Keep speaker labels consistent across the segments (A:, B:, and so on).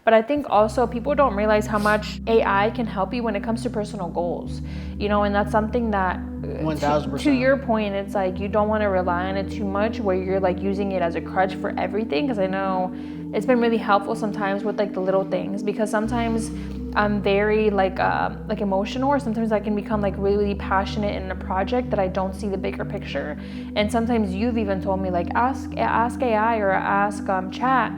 A: But I think also people don't realize how much AI can help you when it comes to personal goals, and that's something that
B: 1000%.
A: To your point, it's like you don't want to rely on it too much where you're like using it as a crutch for everything, because I know it's been really helpful sometimes with like the little things, because sometimes I'm very like emotional, or sometimes I can become like really passionate in a project that I don't see the bigger picture. And sometimes you've even told me like ask AI or ask chat,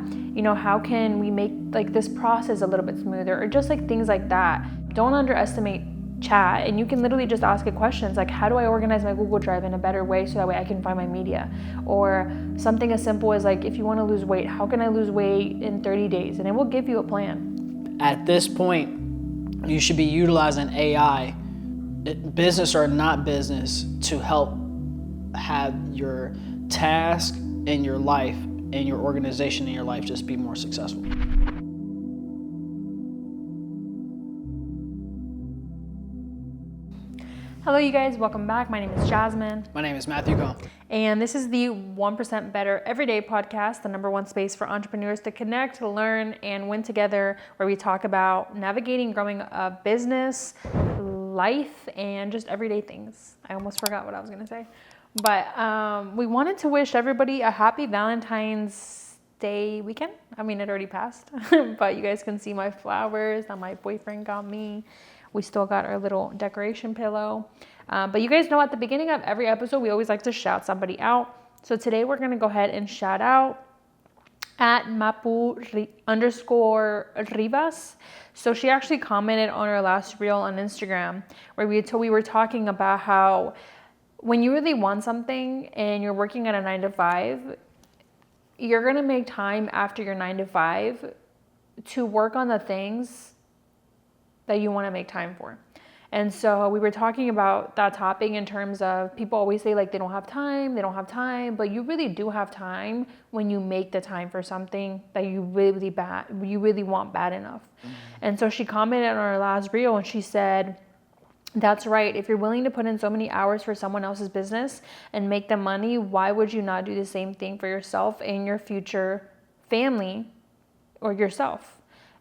A: how can we make like this process a little bit smoother, or just like things like that. Don't underestimate chat, and you can literally just ask it questions like, how do I organize my Google Drive in a better way so that way I can find my media? Or something as simple as like, if you want to lose weight, how can I lose weight in 30 days? And it will give you a plan.
B: At this point, you should be utilizing AI, business or not business, to help have your task in your life and your organization in your life just be more successful.
A: Hello, you guys. Welcome back. My name is Jasmine.
B: My name is Matthew Cohn.
A: And this is the 1% Better Everyday podcast, the #1 space for entrepreneurs to connect, learn, and win together, where we talk about navigating, growing a business, life, and just everyday things. I almost forgot what I was going to say. But we wanted to wish everybody a happy Valentine's Day weekend. I mean, it already passed, but you guys can see my flowers that my boyfriend got me. We still got our little decoration pillow. But you guys know at the beginning of every episode, we always like to shout somebody out. So today we're going to go ahead and shout out at Mapu_Rivas. So she actually commented on our last reel on Instagram where we were talking about how when you really want something and you're working at a 9 to 5, you're going to make time after your 9 to 5 to work on the things that you want to make time for. And so we were talking about that topic in terms of people always say like they don't have time, but you really do have time when you make the time for something that you really want bad enough. Mm-hmm. And so she commented on our last reel and she said, that's right. If you're willing to put in so many hours for someone else's business and make them money, why would you not do the same thing for yourself and your future family or yourself?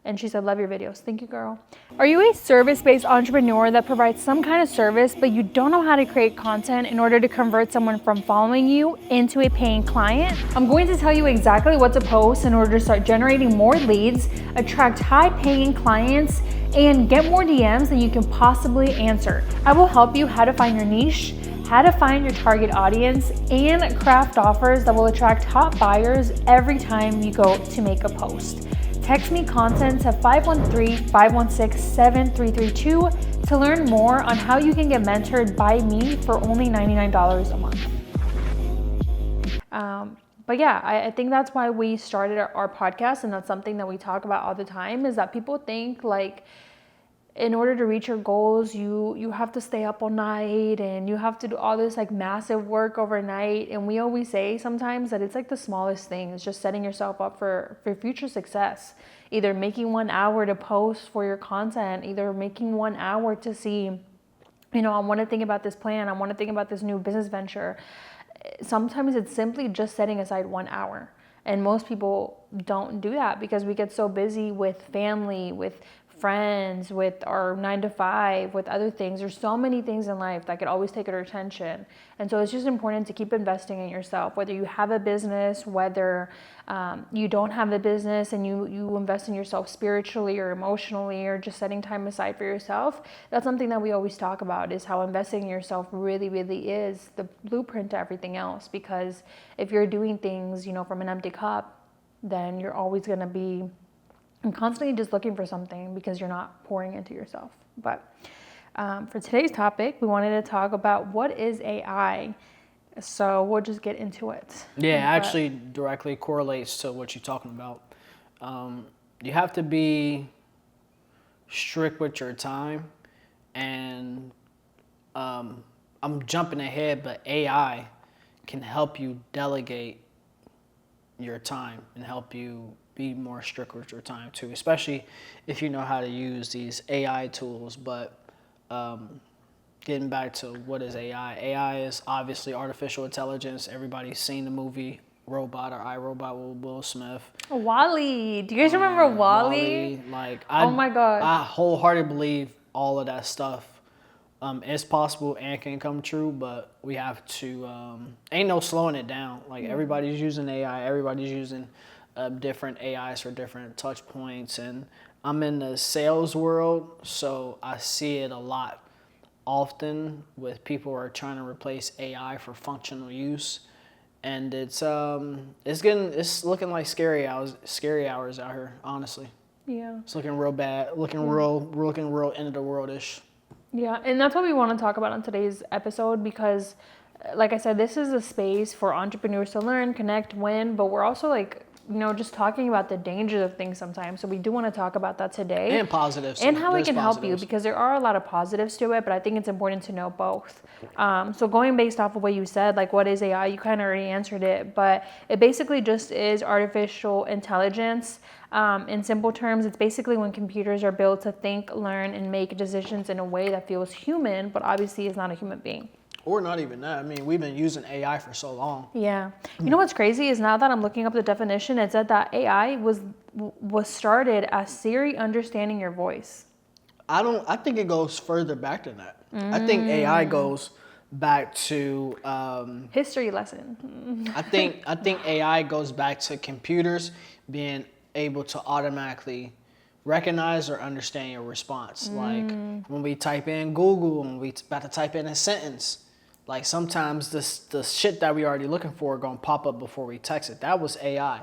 A: And she said, love your videos. Thank you, girl. Are you a service-based entrepreneur that provides some kind of service, but you don't know how to create content in order to convert someone from following you into a paying client? I'm going to tell you exactly what to post in order to start generating more leads, attract high-paying clients, and get more DMs than you can possibly answer. I will help you how to find your niche, how to find your target audience, and craft offers that will attract top buyers every time you go to make a post. Text me content to 513-516-7332 to learn more on how you can get mentored by me for only $99 a month. But yeah, I think that's why we started our podcast, and that's something that we talk about all the time, is that people think like in order to reach your goals, you have to stay up all night and you have to do all this like massive work overnight. And we always say sometimes that it's like the smallest things, just setting yourself up for future success. Either making 1 hour to post for your content, either making 1 hour to see, I want to think about this plan. I want to think about this new business venture. Sometimes it's simply just setting aside 1 hour. And most people don't do that because we get so busy with family, with friends, with our 9 to 5, with other things. There's so many things in life that could always take our attention. And so it's just important to keep investing in yourself, whether you have a business, whether you don't have a business and you invest in yourself spiritually or emotionally, or just setting time aside for yourself. That's something that we always talk about, is how investing in yourself really, really is the blueprint to everything else. Because if you're doing things, from an empty cup, then you're always going to be constantly just looking for something because you're not pouring into yourself. But for today's topic, we wanted to talk about what is AI. So we'll just get into it.
B: Yeah, actually directly correlates to what you're talking about. You have to be strict with your time. And I'm jumping ahead, but AI can help you delegate your time and help you be more strict with your time too, especially if you know how to use these AI tools. But getting back to what is AI? AI is obviously artificial intelligence. Everybody's seen the movie Robot or iRobot with Will Smith.
A: Wally. Do you guys remember Wally?
B: Like
A: Oh my gosh.
B: I wholeheartedly believe all of that stuff is possible and can come true, but we have to ain't no slowing it down. Like everybody's using AI, everybody's using different AIs for different touch points, and I'm in the sales world, so I see it a lot often with people who are trying to replace AI for functional use, and it's looking like scary hours out here. Honestly,
A: Yeah.
B: it's looking real bad, looking real end of the world-ish.
A: Yeah, and that's what we want to talk about on today's episode because, like I said, this is a space for entrepreneurs to learn, connect, win, but we're also like, just talking about the dangers of things sometimes. So we do want to talk about that today.
B: And positives.
A: And how it can help you
B: positives.
A: because there are a lot of positives to it, but I think it's important to know both. So going based off of what you said, like what is AI, you kind of already answered it, but it basically just is artificial intelligence. In simple terms, it's basically when computers are built to think, learn, and make decisions in a way that feels human, but obviously is not a human being.
B: Or not even that. I mean, we've been using AI for so long.
A: Yeah. You know what's crazy is now that I'm looking up the definition, it said that AI was started as Siri understanding your voice.
B: I think it goes further back than that. I think AI goes back to
A: History lesson.
B: I think AI goes back to computers being able to automatically recognize or understand your response. Like when we type in Google and we about to type in a sentence, like sometimes the shit that we already looking for gonna pop up before we text it. That was AI.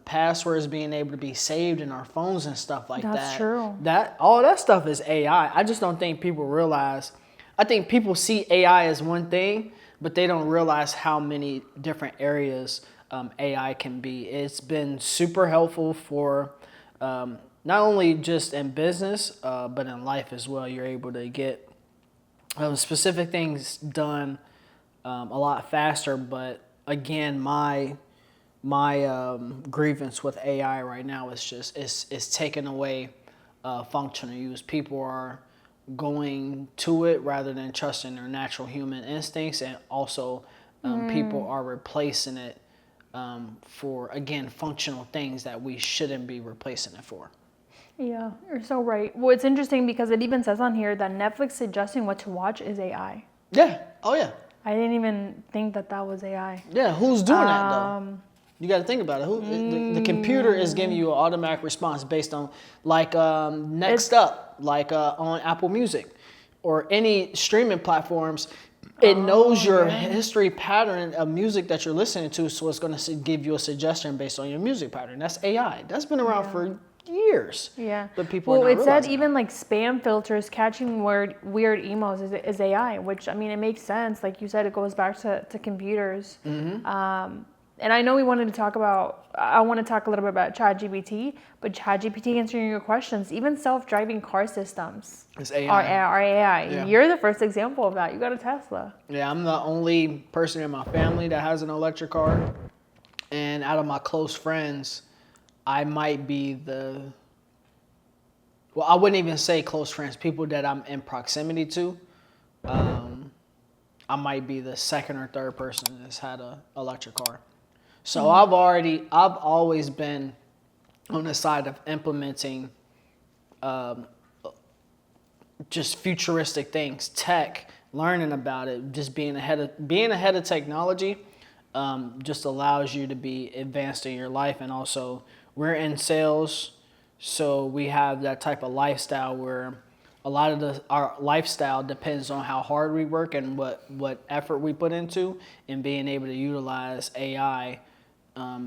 B: Passwords being able to be saved in our phones and stuff like that.
A: That's true.
B: All that stuff is AI. I just don't think people realize. I think people see AI as one thing, but they don't realize how many different areas AI can be. It's been super helpful for not only just in business, but in life as well. You're able to get specific things done a lot faster. But again, my grievance with AI right now is just it's taking away functional use. People are going to it rather than trusting their natural human instincts, and also people are replacing it for, again, functional things that we shouldn't be replacing it for.
A: Yeah, you're so right. Well, it's interesting because it even says on here that Netflix suggesting what to watch is AI.
B: Yeah. Oh, yeah.
A: I didn't even think that was AI.
B: Yeah. Who's doing that, though? You got to think about it. The computer is giving you an automatic response based on, like, Next Up, like on Apple Music or any streaming platforms. It knows your history pattern of music that you're listening to, so it's going to give you a suggestion based on your music pattern. That's AI. That's been around for years.
A: Yeah.
B: But people
A: well,
B: are not
A: it said
B: realizing
A: even like spam filters catching weird emails is AI, which I mean it makes sense. Like you said, it goes back to computers. And I know I want to talk a little bit about ChatGPT, but ChatGPT answering your questions, even self-driving car systems
B: it's AI.
A: are AI.
B: Yeah.
A: You're the first example of that. You got a Tesla.
B: Yeah, I'm the only person in my family that has an electric car. And out of my close friends, I might be well, I wouldn't even say close friends, people that I'm in proximity to. I might be the second or third person that's had an electric car. So I've always been on the side of implementing just futuristic things, tech, learning about it, just being ahead of technology just allows you to be advanced in your life. And also we're in sales, so we have that type of lifestyle where a lot of our lifestyle depends on how hard we work and what effort we put into, and being able to utilize AI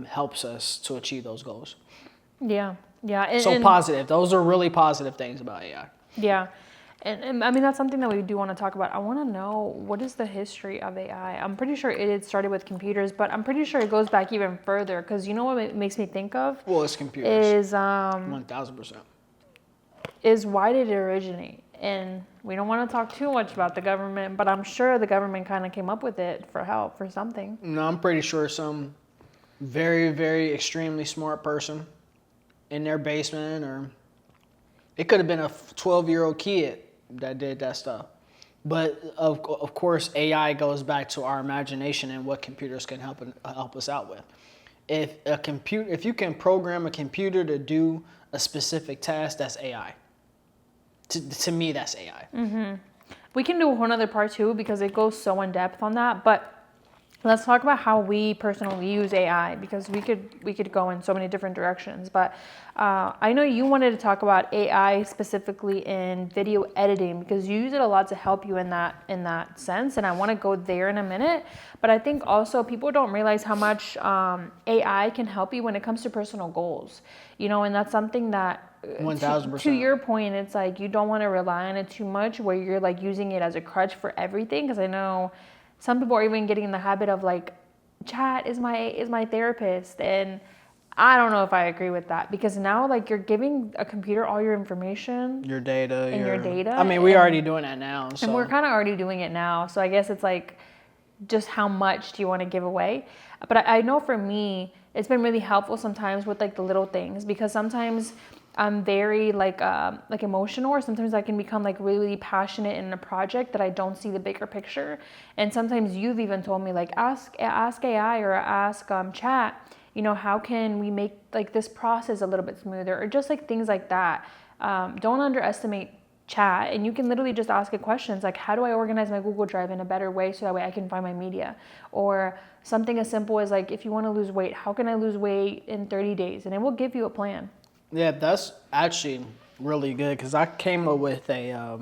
B: helps us to achieve those goals.
A: Yeah. And,
B: so positive. Those are really positive things about AI.
A: Yeah. And I mean, that's something that we do want to talk about. I want to know, what is the history of AI? I'm pretty sure it started with computers, but I'm pretty sure it goes back even further, because you know what it makes me think of?
B: Well, it's computers.
A: Is
B: 1000%.
A: Is why did it originate? And we don't want to talk too much about the government, but I'm sure the government kind of came up with it for help, for something.
B: No, I'm pretty sure some very, very extremely smart person in their basement, or it could have been a 12-year-old kid that did that stuff. But of course, AI goes back to our imagination and what computers can help us out with. If you can program a computer to do a specific task, that's AI. To me, that's AI.
A: We can do a whole other part too because it goes so in depth on that. But let's talk about how we personally use AI because we could go in so many different directions. But I know you wanted to talk about AI specifically in video editing because you use it a lot to help you in that sense. And I want to go there in a minute. But I think also people don't realize how much AI can help you when it comes to personal goals. And that's something that
B: 1000%.
A: To your point, it's like you don't want to rely on it too much where you're like using it as a crutch for everything. Because I know some people are even getting in the habit of like, chat is my therapist. And I don't know if I agree with that because now like you're giving a computer all your information.
B: Your data.
A: Your data.
B: I mean, we're already doing that now. So.
A: And we're kind of already doing it now. So I guess it's like, just how much do you want to give away? But I know for me, it's been really helpful sometimes with like the little things because sometimes I'm very like emotional, or sometimes I can become like really, really passionate in a project that I don't see the bigger picture. And sometimes you've even told me like ask AI or ask chat, how can we make like this process a little bit smoother, or just like things like that. Don't underestimate chat, and you can literally just ask it questions like, how do I organize my Google Drive in a better way so that way I can find my media? Or something as simple as like, if you want to lose weight, how can I lose weight in 30 days? And it will give you a plan.
B: Yeah, that's actually really good because I came up with a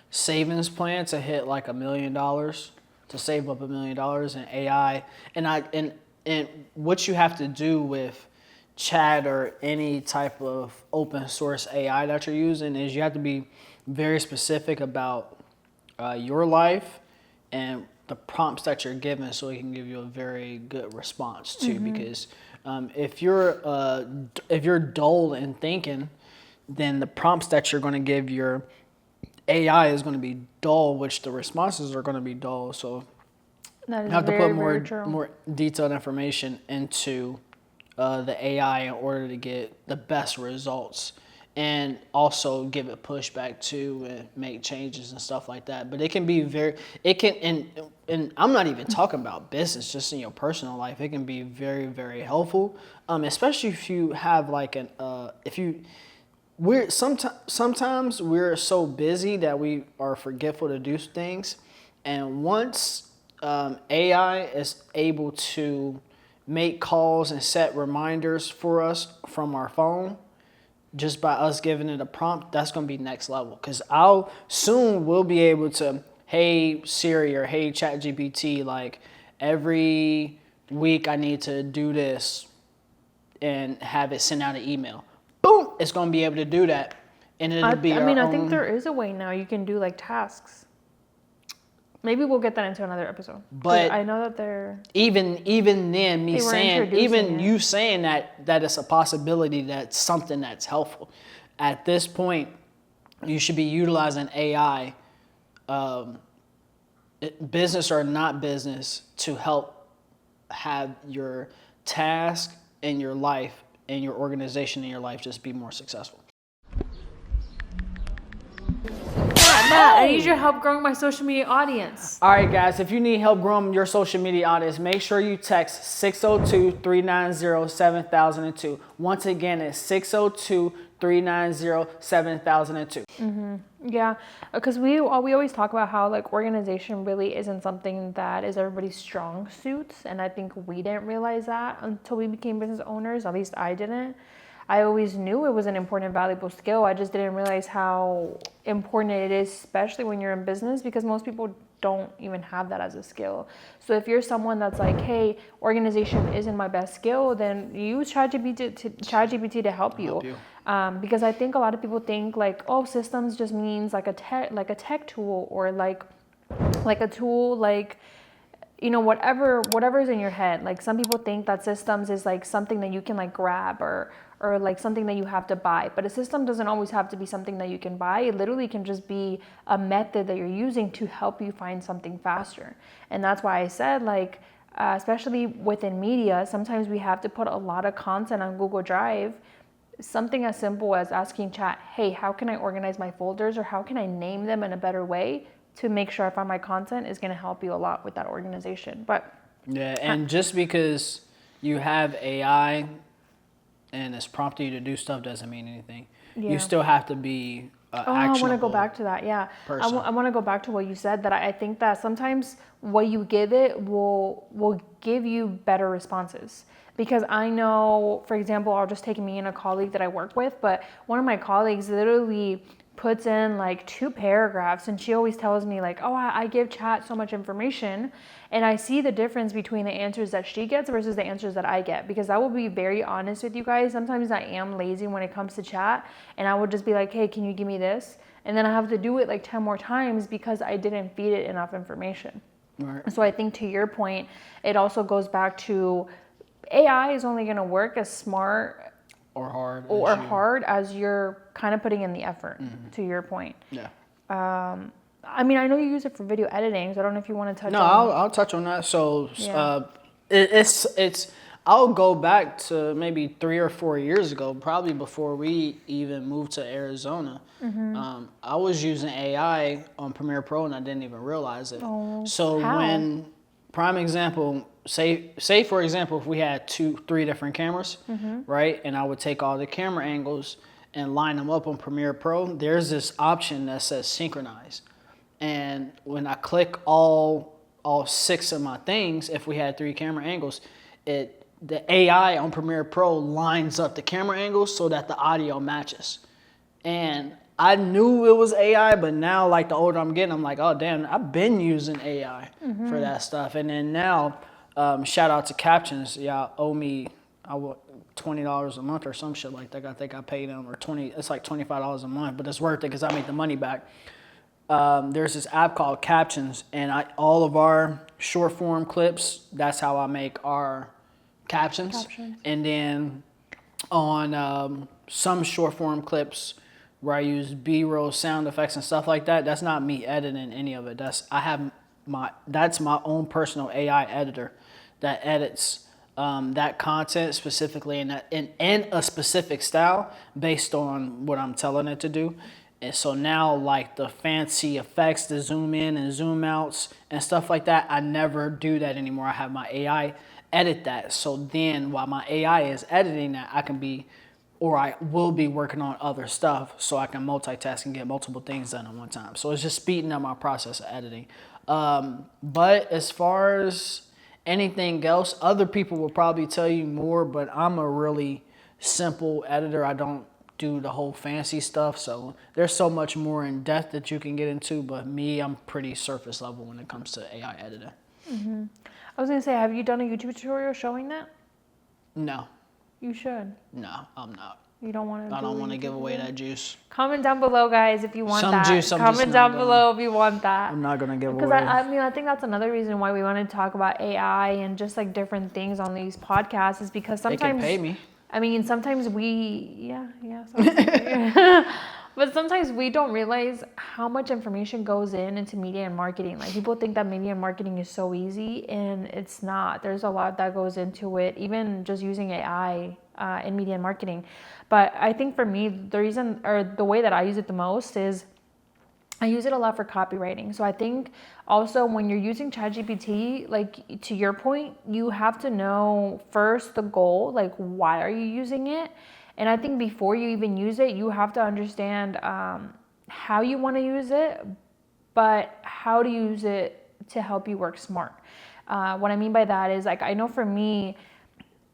B: savings plan to hit like $1 million, to save up $1 million in AI. And what you have to do with chat or any type of open source AI that you're using is you have to be very specific about your life and the prompts that you're given so it can give you a very good response too. Because if you're dull in thinking, then the prompts that you're going to give your AI is going to be dull, which the responses are going to be dull. So you have to put more detailed information into the AI in order to get the best results, and also give it pushback too and make changes and stuff like that. But it can be and I'm not even talking about business, just in your personal life. It can be very, very helpful, especially if you have like sometimes we're so busy that we are forgetful to do things, and once AI is able to make calls and set reminders for us from our phone, just by us giving it a prompt, that's going to be next level. Because we'll be able to, hey Siri or hey ChatGPT, like every week I need to do this, and have it send out an email. Boom, it's going to be able to do that, and it'll be
A: I think there is a way now you can do like tasks. Maybe we'll get that into another episode.
B: But
A: I know that they're
B: even then, you saying that it's a possibility, that's something that's helpful. At this point, you should be utilizing AI, business or not business, to help have your task in your life and your organization in your life just be more successful.
A: Matt, I need your help growing my social media audience.
B: All right, guys, if you need help growing your social media audience, make sure you text 602-390-7002. Once again, it's 602-390-7002.
A: Yeah, because we always talk about how like organization really isn't something that is everybody's strong suits, and I think we didn't realize that until we became business owners. At least I didn't. I always knew it was an important, valuable skill. I just didn't realize how important it is, especially when you're in business, because most people don't even have that as a skill. So if you're someone that's like, hey, organization isn't my best skill, then use ChatGPT to help you. Because I think a lot of people think like, oh, systems just means like a tech tool, or like a tool like, whatever's in your head. Like some people think that systems is like something that you can like grab or like something that you have to buy. But a system doesn't always have to be something that you can buy. It literally can just be a method that you're using to help you find something faster. And that's why I said like, especially within media, sometimes we have to put a lot of content on Google Drive. Something as simple as asking chat, hey, how can I organize my folders, or how can I name them in a better way? to make sure I find my content is going to help you a lot with that organization. But
B: Yeah, and just because you have AI and it's prompting you to do stuff doesn't mean anything.
A: Yeah.
B: You still have to be
A: I want to go
B: actionable
A: back to that. Yeah.
B: person.
A: I want to go back to what you said, that I think that sometimes what you give it will give you better responses. Because I know, for example, I'll just take me and a colleague that I work with, but one of my colleagues literally puts in like 2 paragraphs, and she always tells me like, oh, I give chat so much information, and I see the difference between the answers that she gets versus the answers that I get. Because I will be very honest with you guys, sometimes I am lazy when it comes to chat, and I would just be like, hey, can you give me this? And then I have to do it like 10 more times because I didn't feed it enough information.
B: Right.
A: So I think, to your point, it also goes back to AI is only going to work as smart
B: or
A: hard as you're kind of putting in the effort, to your point.
B: Yeah.
A: I mean, I know you use it for video editing, so I don't know if you want to touch
B: No,
A: on.
B: I'll touch on that. So
A: Yeah.
B: it's I'll go back to maybe 3 or 4 years ago, probably before we even moved to Arizona. I was using AI on Premiere Pro and I didn't even realize it.
A: Oh,
B: So
A: how?
B: when, prime example, say for example, if we had 3 different cameras, right, and I would take all the camera angles and line them up on Premiere Pro, there's this option that says synchronize. And when I click all 6 of my things, if we had 3 camera angles, the AI on Premiere Pro lines up the camera angles so that the audio matches. And I knew it was AI, but now, like, the older I'm getting, I'm like, oh damn, I've been using AI for that stuff. And then now, shout out to Captions, y'all owe me $20 a month or some shit like that. I think I paid them, or it's like $25 a month, but it's worth it because I make the money back. There's this app called Captions, and all of our short form clips, that's how I make our captions. And then on some short form clips where I use B-roll sound effects and stuff like that, that's not me editing any of it. That's my own personal AI editor that edits that content specifically in a specific style based on what I'm telling it to do. And so now, like, the fancy effects, the zoom in and zoom outs and stuff like that, I never do that anymore. I have my AI edit that. So then while my AI is editing that, I will be working on other stuff so I can multitask and get multiple things done at one time. So it's just speeding up my process of editing. But as far as anything else, other people will probably tell you more, but I'm a really simple editor. I don't do the whole fancy stuff, so there's so much more in depth that you can get into, but me, I'm pretty surface level when it comes to AI editing.
A: I was going to say, have you done a YouTube tutorial showing that?
B: No.
A: You should.
B: No, I'm not.
A: You don't want to
B: I don't want to give away that juice.
A: Comment down below, guys, if you want
B: Some
A: that.
B: juice, I'm
A: Comment
B: just
A: down
B: not
A: below if you want that.
B: I'm not going to give
A: Because
B: away.
A: I mean, I think that's another reason why we want to talk about AI and just like different things on these podcasts, is because
B: They
A: sometimes
B: can pay me.
A: I mean, sometimes but sometimes we don't realize how much information goes into media and marketing. Like, people think that media and marketing is so easy, and it's not. There's a lot that goes into it, even just using AI in media and marketing. But I think for me, the reason, or the way that I use it the most, is I use it a lot for copywriting. So I think also when you're using ChatGPT, like, to your point, you have to know first the goal, like, why are you using it? And I think before you even use it, you have to understand how you want to use it, but how to use it to help you work smart. What I mean by that is, like, I know for me,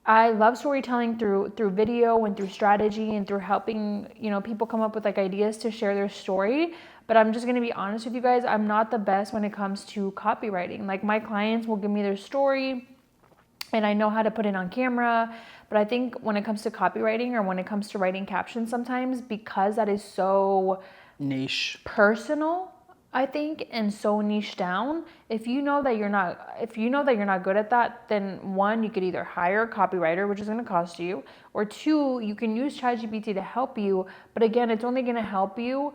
A: I love storytelling through video and through strategy and through helping, people come up with like ideas to share their story. But I'm just going to be honest with you guys, I'm not the best when it comes to copywriting. Like, my clients will give me their story and I know how to put it on camera. But I think when it comes to copywriting, or when it comes to writing captions, sometimes, because that is so
B: niche,
A: personal, I think, and so niche down, if you know that you're not good at that, then one, you could either hire a copywriter, which is going to cost you, or two, you can use ChatGPT to help you. But again, it's only going to help you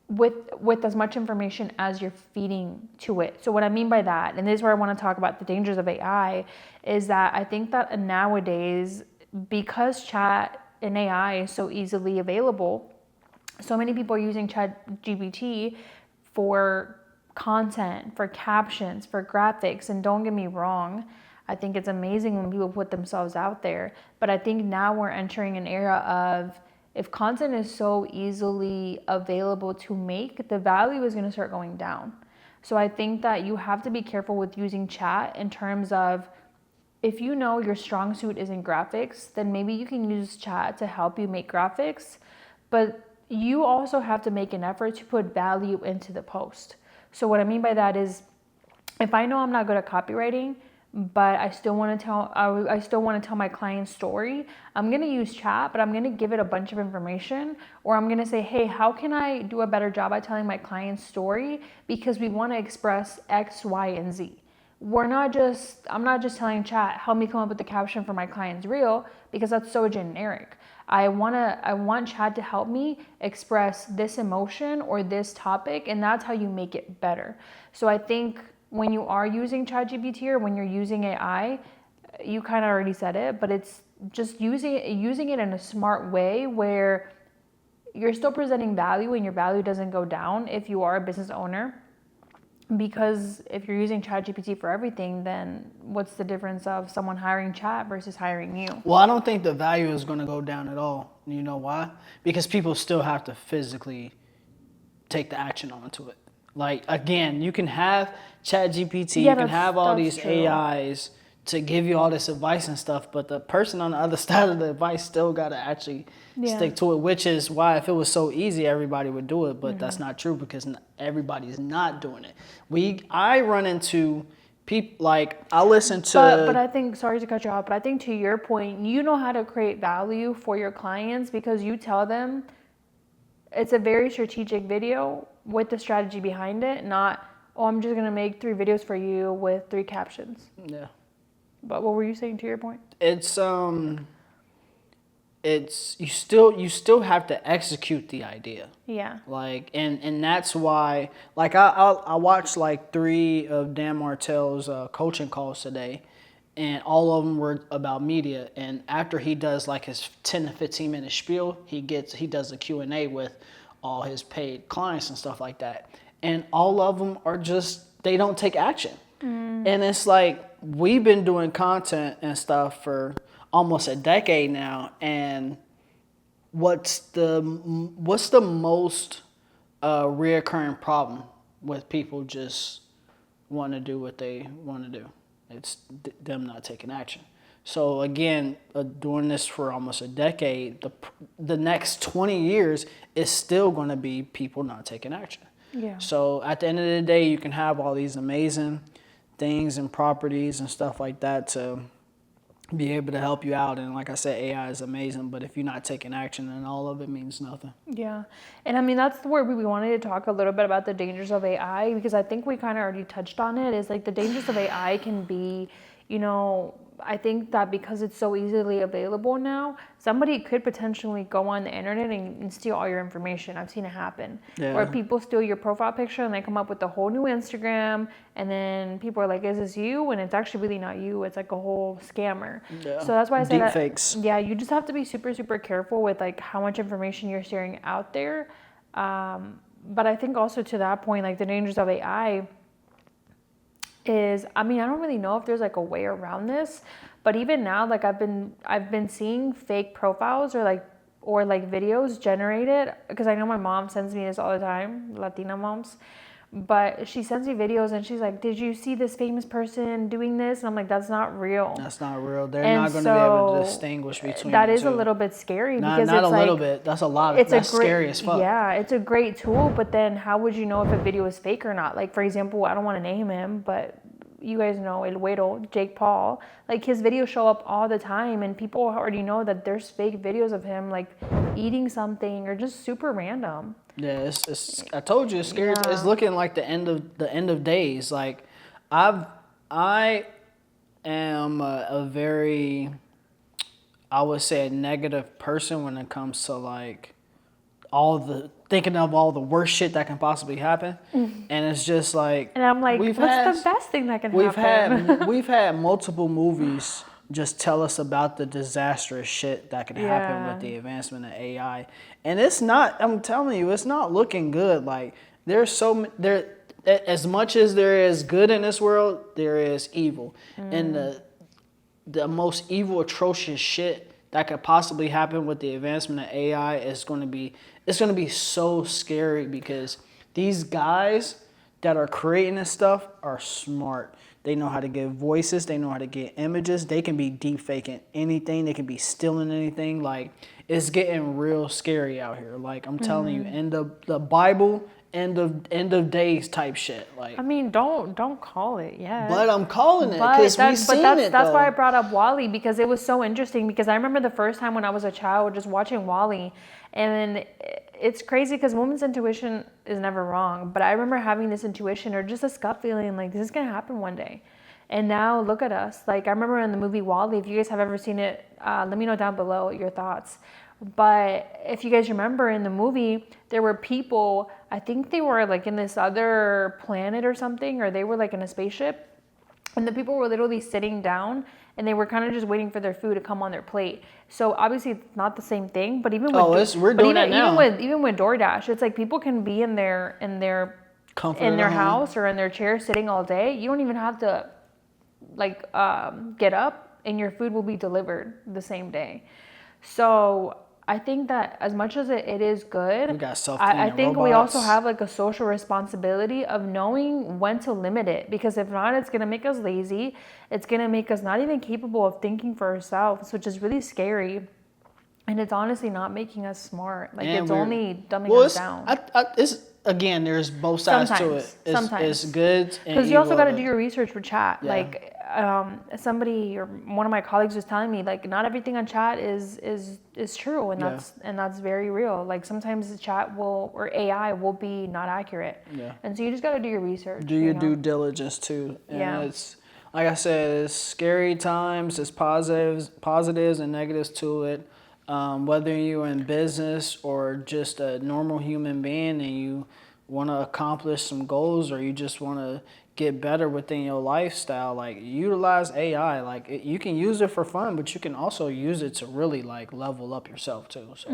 A: with as much information as you're feeding to it. So what I mean by that, and this is where I want to talk about the dangers of AI, is that I think that nowadays, because chat and AI is so easily available, so many people are using ChatGPT for content, for captions, for graphics. And don't get me wrong, I think it's amazing when people put themselves out there. But I think now we're entering an era of, if content is so easily available to make, the value is going to start going down. So I think that you have to be careful with using chat in terms of, if you know your strong suit is in graphics, then maybe you can use chat to help you make graphics. But you also have to make an effort to put value into the post. So what I mean by that is, if I know I'm not good at copywriting, but I still want to tell my client's story, I'm going to use chat, but I'm going to give it a bunch of information, or I'm going to say, hey, how can I do a better job at telling my client's story? Because we want to express X, Y, and Z. I'm not just telling chat, help me come up with the caption for my client's reel, because that's so generic. I want chat to help me express this emotion or this topic, and that's how you make it better. So I think when you are using ChatGPT or when you're using AI, you kind of already said it, but it's just using it in a smart way where you're still presenting value and your value doesn't go down if you are a business owner. Because if you're using ChatGPT for everything, then what's the difference of someone hiring chat versus hiring you?
B: Well, I don't think the value is going to go down at all. You know why? Because people still have to physically take the action onto it. Like, again, you can have ChatGPT, you can have all these true. AIs to give you all this advice and stuff, but the person on the other side of the advice still got to actually stick to it, which is why if it was so easy, everybody would do it, but that's not true because everybody's not doing it. I run into people, like, I listen to...
A: But I think, sorry to cut you off, but I think to your point, you know how to create value for your clients because you tell them it's a very strategic video with the strategy behind it, not, oh, I'm just going to make 3 videos for you with 3 captions.
B: Yeah.
A: But what were you saying to your point?
B: It's you still have to execute the idea.
A: Yeah.
B: Like, and that's why, like, I watched like 3 of Dan Martell's coaching calls today, and all of them were about media. And after he does like his 10 to 15 minute spiel, he does a Q&A with all his paid clients and stuff like that. And all of them are just, they don't take action. And it's like, we've been doing content and stuff for almost a decade now, and what's the most reoccurring problem with people just want to do what they want to do? It's them not taking action. So again, doing this for almost a decade, the next 20 years is still going to be people not taking action.
A: Yeah.
B: So at the end of the day, you can have all these amazing things and properties and stuff like that to be able to help you out. And like I said, AI is amazing, but if you're not taking action, then all of it means nothing.
A: Yeah. And I mean, that's where we wanted to talk a little bit about the dangers of AI, because I think we kind of already touched on it, is like the dangers of AI can be, you know, I think that because it's so easily available now, somebody could potentially go on the internet and steal all your information. I've seen it happen.
B: Yeah.
A: Where people steal your profile picture and they come up with a whole new Instagram, and then people are like, is this you? And it's actually really not you. It's like a whole scammer. Yeah. So that's why I said
B: deep fakes.
A: Yeah, you just have to be super, super careful with like how much information you're sharing out there. But I think also to that point, like the dangers of AI is, I mean, I don't really know if there's like a way around this, but even now, like I've been seeing fake profiles or like videos generated, because I know my mom sends me this all the time, Latina moms, but she sends me videos and she's like, did you see this famous person doing this? And I'm like, that's not real.
B: That's not real. They're not going to be able to distinguish between
A: that
B: the
A: is
B: two.
A: a little bit scary.
B: Not
A: because
B: a
A: it's
B: little
A: like,
B: bit. That's a lot. That's scary as fuck.
A: Yeah, it's a great tool, but then how would you know if a video is fake or not? Like, for example, I don't want to name him, but you guys know El Güero, Jake Paul, like his videos show up all the time, and people already know that there's fake videos of him like eating something or just super random.
B: Yeah, it's I told you, it's scary. Yeah. It's looking like the end of days. Like, I am a very, I would say, a negative person when it comes to like thinking of all the worst shit that can possibly happen. And it's just like,
A: and I'm like, what's the best thing that can happen?
B: We've had multiple movies just tell us about the disastrous shit that can happen with the advancement of AI. And it's not, I'm telling you, it's not looking good. Like, as much as there is good in this world, there is evil, and the most evil, atrocious shit that could possibly happen with the advancement of AI is going to be, it's going to be so scary because these guys that are creating this stuff are smart. They know how to get voices. They know how to get images. They can be deep faking anything. They can be stealing anything. Like, it's getting real scary out here. Like, I'm telling you, in the Bible, end of days type shit. Like,
A: I mean, don't call it yet.
B: but I'm calling it because we've seen it.
A: That's why I brought up Wall-E, because it was so interesting. Because I remember the first time when I was a child just watching Wall-E, and it's crazy because woman's intuition is never wrong. But I remember having this intuition or just a gut feeling like this is gonna happen one day. And now look at us. Like, I remember in the movie Wall-E, if you guys have ever seen it, let me know down below your thoughts. But if you guys remember in the movie, there were people, I think they were like in this other planet or something, or they were like in a spaceship. And the people were literally sitting down and they were kind of just waiting for their food to come on their plate. So obviously it's not the same thing, but even with
B: we're doing that now.
A: Even with DoorDash, it's like people can be in their
B: Comfort
A: in their
B: at home.
A: house or in their chair sitting all day. You don't even have to like get up, and your food will be delivered the same day. So I think that as much as it is good,
B: We got self-cleaning
A: I think we
B: robots.
A: also have like a social responsibility of knowing when to limit it, because if not, it's gonna make us lazy. It's gonna make us not even capable of thinking for ourselves, which is really scary. And it's honestly not making us smart. Like,
B: And
A: it's
B: we're-
A: only dumbing
B: Well,
A: us down.
B: it's again. There's both sides to it.
A: Sometimes.
B: It's good and
A: Because you also
B: evil
A: got to
B: of
A: do
B: it.
A: your research for chat.
B: Yeah.
A: Like, somebody or one of my colleagues was telling me, like, not everything on chat is true, and that's very real. Like, sometimes the chat will, or AI will be not accurate.
B: Yeah.
A: And so you just got to do your research.
B: Do your due diligence too. And
A: Yeah.
B: it's like I said, it's scary times. It's positives and negatives to it. Whether you're in business or just a normal human being and you want to accomplish some goals, or you just want to get better within your lifestyle, like, utilize AI. Like, you can use it for fun, but you can also use it to really like level up yourself too. So,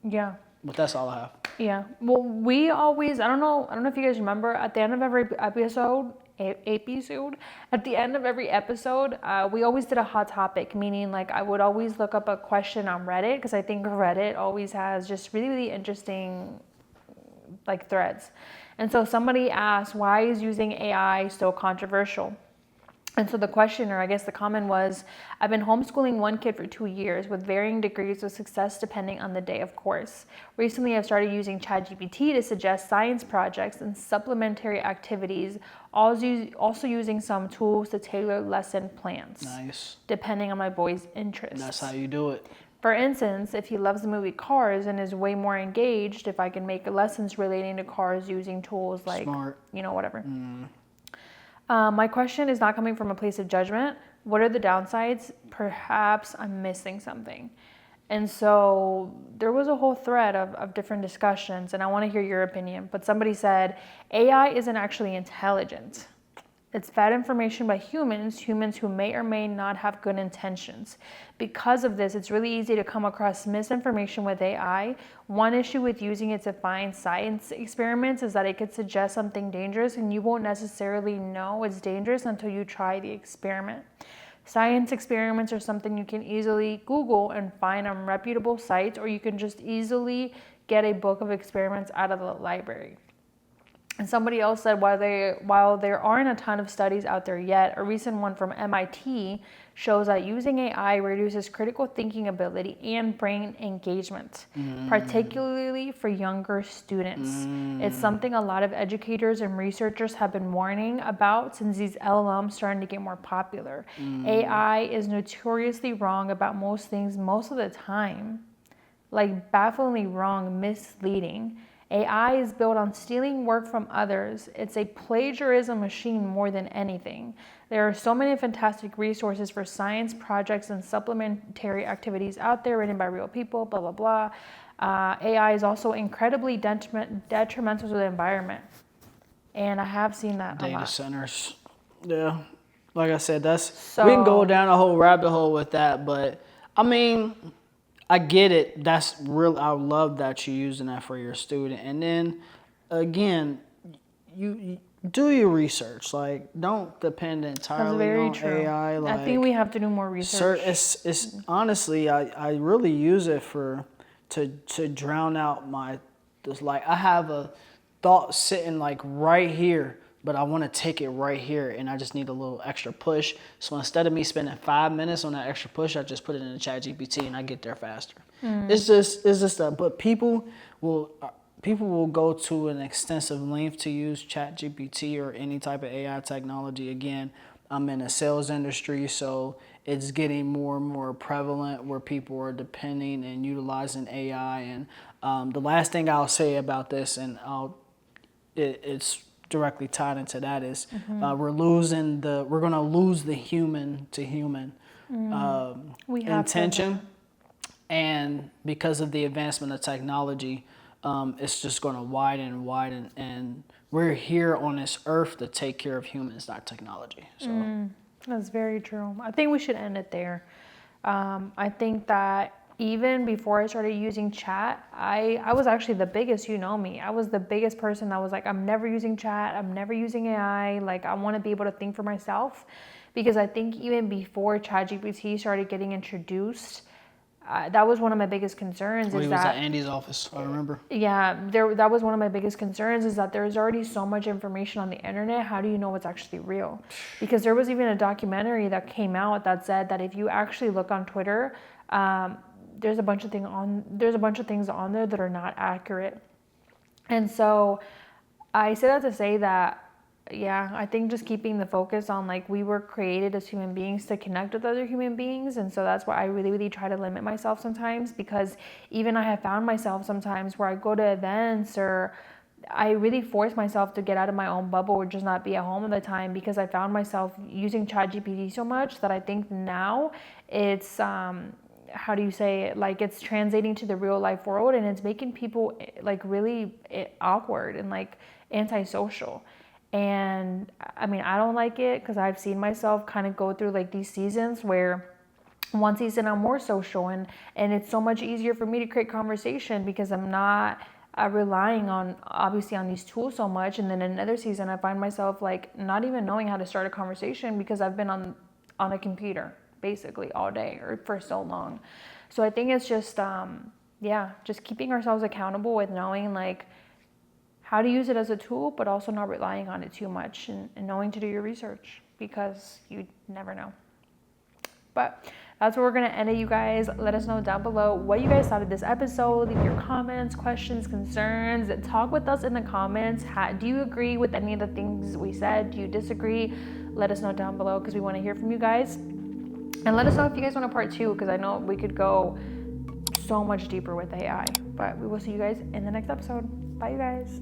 A: Yeah.
B: but that's all I have.
A: Yeah. Well, we always, I don't know if you guys remember, at the end of every episode, at the end of every episode, we always did a hot topic, meaning like I would always look up a question on Reddit, because I think Reddit always has just really, really interesting like threads. And so somebody asked, why is using AI so controversial? And so the question, or I guess the comment was, I've been homeschooling one kid for 2 years with varying degrees of success depending on the day, of course. Recently, I've started using ChatGPT to suggest science projects and supplementary activities, also using some tools to tailor lesson plans.
B: Nice.
A: Depending on my boy's interests.
B: That's how you do it.
A: For instance, if he loves the movie Cars and is way more engaged, if I can make lessons relating to cars using tools like,
B: Smart.
A: Whatever. My question is not coming from a place of judgment. What are the downsides? Perhaps I'm missing something. And so there was a whole thread of different discussions, and I want to hear your opinion. But somebody said, AI isn't actually intelligent. It's fed information by humans who may or may not have good intentions. Because of this, it's really easy to come across misinformation with AI. One issue with using it to find science experiments is that it could suggest something dangerous, and you won't necessarily know it's dangerous until you try the experiment. Science experiments are something you can easily Google and find on reputable sites, or you can just easily get a book of experiments out of the library. And somebody else said, while there aren't a ton of studies out there yet, a recent one from MIT shows that using AI reduces critical thinking ability and brain engagement, particularly for younger students. It's something a lot of educators and researchers have been warning about since these LLMs starting to get more popular. AI is notoriously wrong about most things most of the time, like bafflingly wrong, misleading. AI is built on stealing work from others. It's a plagiarism machine more than anything. There are so many fantastic resources for science projects and supplementary activities out there written by real people, blah, blah, blah. AI is also incredibly detrimental to the environment. And I have seen that a lot.
B: Data centers. Yeah. Like I said, we can go down a whole rabbit hole with that, but I mean, I get it. That's real. I love that you're using that for your student. And then again, you do your research. Like, don't depend
A: That's
B: entirely
A: very
B: on
A: true.
B: AI. Like,
A: I think we have to do more research.
B: it's honestly, I really use it to drown out my, just like, I have a thought sitting like right here, but I want to take it right here, and I just need a little extra push. So instead of me spending 5 minutes on that extra push, I just put it in the chat GPT and I get there faster. It's just but people will go to an extensive length to use chat GPT or any type of AI technology. Again, I'm in the sales industry, so it's getting more and more prevalent where people are depending and utilizing AI. And the last thing I'll say about this, and it's directly tied into that, is we're going to lose the human to human intention. And because of the advancement of technology, it's just going to widen and widen. And we're here on this earth to take care of humans, not technology. So
A: That's very true. I think we should end it there. I think that even before I started using chat, I was actually the biggest, you know me. I was the biggest person that was like, I'm never using chat. I'm never using AI. Like, I want to be able to think for myself. Because I think even before ChatGPT started getting introduced, that was one of my biggest concerns.
B: when he was at Andy's office, I remember.
A: Yeah, that was one of my biggest concerns, is that there's already so much information on the internet. How do you know what's actually real? Because there was even a documentary that came out that said that if you actually look on Twitter, there's a bunch of things on there that are not accurate. And so I say that to say that, yeah, I think just keeping the focus on, like, we were created as human beings to connect with other human beings. And so that's why I really, really try to limit myself sometimes, because even I have found myself sometimes where I go to events, or I really force myself to get out of my own bubble or just not be at home all the time, because I found myself using ChatGPT so much that I think now it's, how do you say it? Like, it's translating to the real life world, and it's making people like really awkward and like antisocial. And I mean, I don't like it, because I've seen myself kind of go through like these seasons where one season I'm more social, and it's so much easier for me to create conversation because I'm not relying on, obviously, on these tools so much. And then another season I find myself like not even knowing how to start a conversation because I've been on a computer basically all day or for so long. So I think it's just just keeping ourselves accountable with knowing like how to use it as a tool, but also not relying on it too much, and knowing to do your research, because you never know. But that's where we're going to end it, you guys. Let us know down below what you guys thought of this episode. Leave your comments, questions, concerns. Talk with us in the comments. Do you agree with any of the things we said? Do you disagree? Let us know down below, because we want to hear from you guys. And let us know if you guys want a part 2, because I know we could go so much deeper with AI. But we will see you guys in the next episode. Bye, you guys.